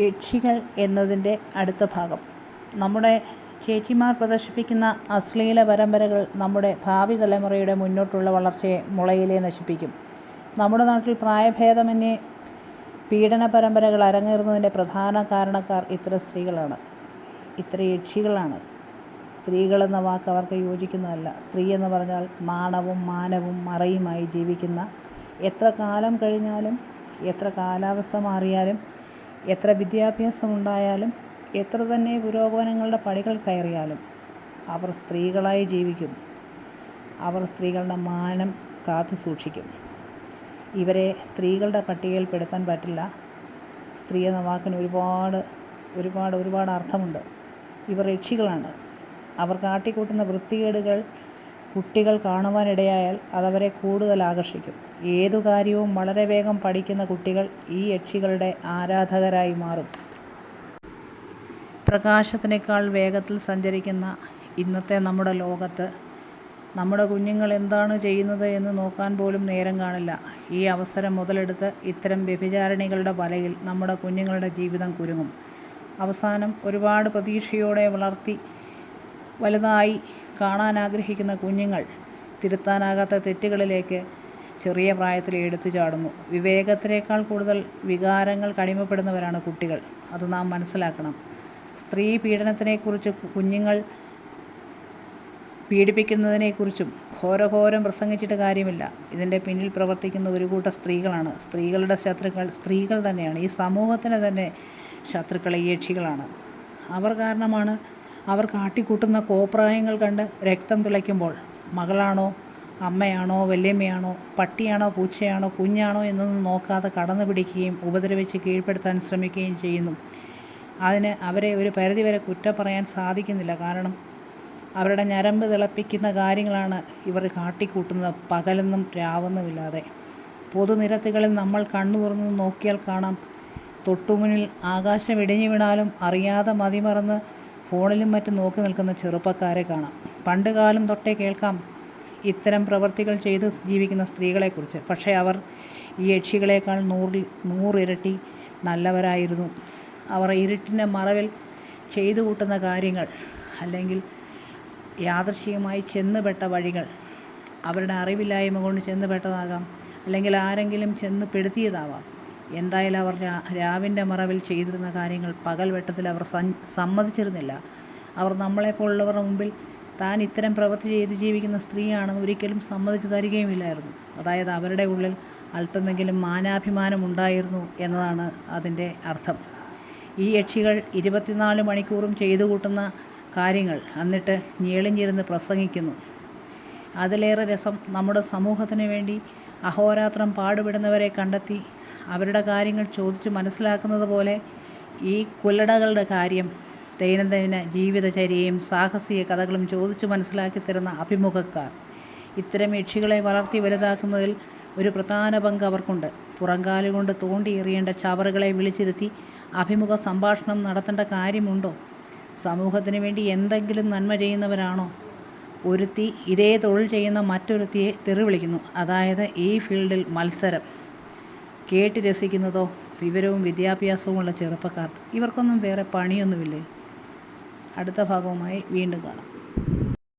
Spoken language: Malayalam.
യക്ഷികൾ എന്നതിൻ്റെ അടുത്ത ഭാഗം. നമ്മുടെ ചേച്ചിമാർ പ്രദർശിപ്പിക്കുന്ന അശ്ലീല പരമ്പരകൾ നമ്മുടെ ഭാവി തലമുറയുടെ മുന്നോട്ടുള്ള വളർച്ചയെ മുളയിലേ നശിപ്പിക്കും. നമ്മുടെ നാട്ടിൽ പ്രായഭേദമന്യേ പീഡന പരമ്പരകൾ അരങ്ങേറുന്നതിൻ്റെ പ്രധാന കാരണക്കാർ ഇത്തരം സ്ത്രീകളാണ്, ഇത്തരം യക്ഷികളാണ്. സ്ത്രീകളെന്ന വാക്ക് അവർക്ക് യോജിക്കുന്നതല്ല. സ്ത്രീ എന്ന് പറഞ്ഞാൽ നാണവും മാനവും മറയുമായി ജീവിക്കുന്ന, എത്ര കാലം കഴിഞ്ഞാലും എത്ര കാലാവസ്ഥ മാറിയാലും എത്ര വിദ്യാഭ്യാസം ഉണ്ടായാലും എത്ര തന്നെ പുരോഗമനങ്ങളുടെ പടികൾ കയറിയാലും അവർ സ്ത്രീകളായി ജീവിക്കും. അവർ സ്ത്രീകളുടെ മാനം കാത്തു സൂക്ഷിക്കും. ഇവരെ സ്ത്രീകളുടെ പട്ടികയിൽ പെടുത്താൻ പറ്റില്ല. സ്ത്രീ എന്ന വാക്കിന് ഒരുപാട് അർത്ഥമുണ്ട്. ഇവർ യക്ഷികളാണ്. അവർ കാട്ടിക്കൂട്ടുന്ന വൃത്തികേടുകൾ കുട്ടികൾ കാണുവാനിടയായാൽ അതവരെ കൂടുതൽ ആകർഷിക്കും. ഏതു കാര്യവും വളരെ വേഗം പഠിക്കുന്ന കുട്ടികൾ ഈ യക്ഷികളുടെ ആരാധകരായി മാറും. പ്രകാശത്തിനേക്കാൾ വേഗത്തിൽ സഞ്ചരിക്കുന്ന ഇന്നത്തെ നമ്മുടെ ലോകത്ത് നമ്മുടെ കുഞ്ഞുങ്ങൾ എന്താണ് ചെയ്യുന്നത് എന്ന് നോക്കാൻ പോലും നേരം കാണില്ല. ഈ അവസരം മുതലെടുത്ത് ഇത്തരം വ്യഭിചാരിണികളുടെ വലയിൽ നമ്മുടെ കുഞ്ഞുങ്ങളുടെ ജീവിതം കുരുങ്ങും. അവസാനം ഒരുപാട് പ്രതീക്ഷയോടെ വളർത്തി വലുതായി കാണാൻ ആഗ്രഹിക്കുന്ന കുഞ്ഞുങ്ങൾ തിരുത്താനാകാത്ത തെറ്റുകളിലേക്ക് ചെറിയ പ്രായത്തിൽ എടുത്തു ചാടുന്നു. വിവേകത്തിനേക്കാൾ കൂടുതൽ വികാരങ്ങൾ അടിമപ്പെടുന്നവരാണ് കുട്ടികൾ. അത് നാം മനസ്സിലാക്കണം. സ്ത്രീ പീഡനത്തിനെക്കുറിച്ച്, കുഞ്ഞുങ്ങൾ പീഡിപ്പിക്കുന്നതിനെക്കുറിച്ചും ഘോരഘോരം പ്രസംഗിച്ചിട്ട് കാര്യമില്ല. ഇതിൻ്റെ പിന്നിൽ പ്രവർത്തിക്കുന്ന ഒരു കൂട്ടം സ്ത്രീകളാണ്. സ്ത്രീകളുടെ ശത്രുക്കൾ സ്ത്രീകൾ തന്നെയാണ്. ഈ സമൂഹത്തിന് തന്നെ ശത്രുക്കൾ ഈ യക്ഷികളാണ്. അവർ കാരണമാണ് അവർ കാട്ടിക്കൂട്ടുന്ന കോപ്രായങ്ങൾ കണ്ട് രക്തം തിളയ്ക്കുമ്പോൾ മകളാണോ അമ്മയാണോ വല്യമ്മയാണോ പട്ടിയാണോ പൂച്ചയാണോ കുഞ്ഞാണോ എന്നൊന്നും നോക്കാതെ കടന്നു പിടിക്കുകയും ഉപദ്രവിച്ച് കീഴ്പ്പെടുത്താൻ ശ്രമിക്കുകയും ചെയ്യുന്നു. അതിന് അവരെ ഒരു പരിധിവരെ കുറ്റം പറയാൻ സാധിക്കുന്നില്ല. കാരണം അവരുടെ ഞരമ്പ് തിളപ്പിക്കുന്ന കാര്യങ്ങളാണ് ഇവർ കാട്ടിക്കൂട്ടുന്നത്, പകലെന്നും രാവെന്നുമില്ലാതെ. പൊതുനിരത്തുകളിൽ നമ്മൾ കണ്ണു തുറന്ന് നോക്കിയാൽ കാണാം, തൊട്ടുമുന്നിൽ ആകാശം ഇടിഞ്ഞു വീണാലും അറിയാതെ മതിമറന്ന് ഫോണിലും മറ്റും നോക്കി നിൽക്കുന്ന ചെറുപ്പക്കാരെ കാണാം. പണ്ട് കാലം തൊട്ടേ കേൾക്കാം ഇത്തരം പ്രവൃത്തികൾ ചെയ്ത് ജീവിക്കുന്ന സ്ത്രീകളെക്കുറിച്ച്. പക്ഷേ അവർ ഈ യക്ഷികളേക്കാൾ 100 ഇരട്ടി നല്ലവരായിരുന്നു. അവർ ഇരുട്ടിൻ്റെ മറവിൽ ചെയ്തു കൂട്ടുന്ന കാര്യങ്ങൾ, അല്ലെങ്കിൽ യാദൃശ്ചികമായി ചെന്നുപെട്ട വഴികൾ അവരുടെ അറിവില്ലായ്മ കൊണ്ട് ചെന്നുപെട്ടതാകാം, അല്ലെങ്കിൽ ആരെങ്കിലും ചെന്ന് പെടുത്തിയതാവാം. എന്തായാലും അവർ രാവിൻ്റെ മറവിൽ ചെയ്തിരുന്ന കാര്യങ്ങൾ പകൽ വെട്ടത്തിൽ അവർ സമ്മതിച്ചിരുന്നില്ല. അവർ നമ്മളെപ്പോലുള്ളവരുടെ മുമ്പിൽ താൻ ഇത്തരം പ്രവൃത്തി ചെയ്ത് ജീവിക്കുന്ന സ്ത്രീയാണെന്ന് ഒരിക്കലും സമ്മതിച്ചു തരികയുമില്ലായിരുന്നു. അതായത് അവരുടെ ഉള്ളിൽ അല്പമെങ്കിലും മാനാഭിമാനം ഉണ്ടായിരുന്നു എന്നതാണ് അതിൻ്റെ അർത്ഥം. ഈ യക്ഷികൾ 24 മണിക്കൂറും ചെയ്തു കൂട്ടുന്ന കാര്യങ്ങൾ എന്നിട്ട് ഞെളിഞ്ഞിരുന്ന് പ്രസംഗിക്കുന്നു. അതിലേറെ രസം, നമ്മുടെ സമൂഹത്തിന് വേണ്ടി അഹോരാത്രം പാടുപെടുന്നവരെ കണ്ടെത്തി അവരുടെ കാര്യങ്ങൾ ചോദിച്ച് മനസ്സിലാക്കുന്നത് പോലെ ഈ കുല്ലടകളുടെ കാര്യം, ദൈനംദിന ജീവിതചര്യയും സാഹസിക കഥകളും ചോദിച്ചു മനസ്സിലാക്കി തരുന്ന അഭിമുഖക്കാർ. ഇത്തരം യക്ഷികളെ വളർത്തി വലുതാക്കുന്നതിൽ ഒരു പ്രധാന പങ്ക് അവർക്കുണ്ട്. പുറംകാലുകൊണ്ട് തോണ്ടി എറിയേണ്ട ചവറുകളെ വിളിച്ചിരുത്തി അഭിമുഖ സംഭാഷണം നടത്തേണ്ട കാര്യമുണ്ടോ? സമൂഹത്തിന് വേണ്ടി എന്തെങ്കിലും നന്മ ചെയ്യുന്നവരാണോ? ഒരുത്തി ഇതേ തൊഴിൽ ചെയ്യുന്ന മറ്റൊരുത്തിയെ തെറി വിളിക്കുന്നു. അതായത് ഈ ഫീൽഡിൽ മത്സരം. കേട്ട് രസിക്കുന്നതോ വിവരവും വിദ്യാഭ്യാസവുമുള്ള ചെറുപ്പക്കാർ. ഇവർക്കൊന്നും വേറെ പണിയൊന്നുമില്ലേ? അടുത്ത ഭാഗവുമായി വീണ്ടും കാണാം.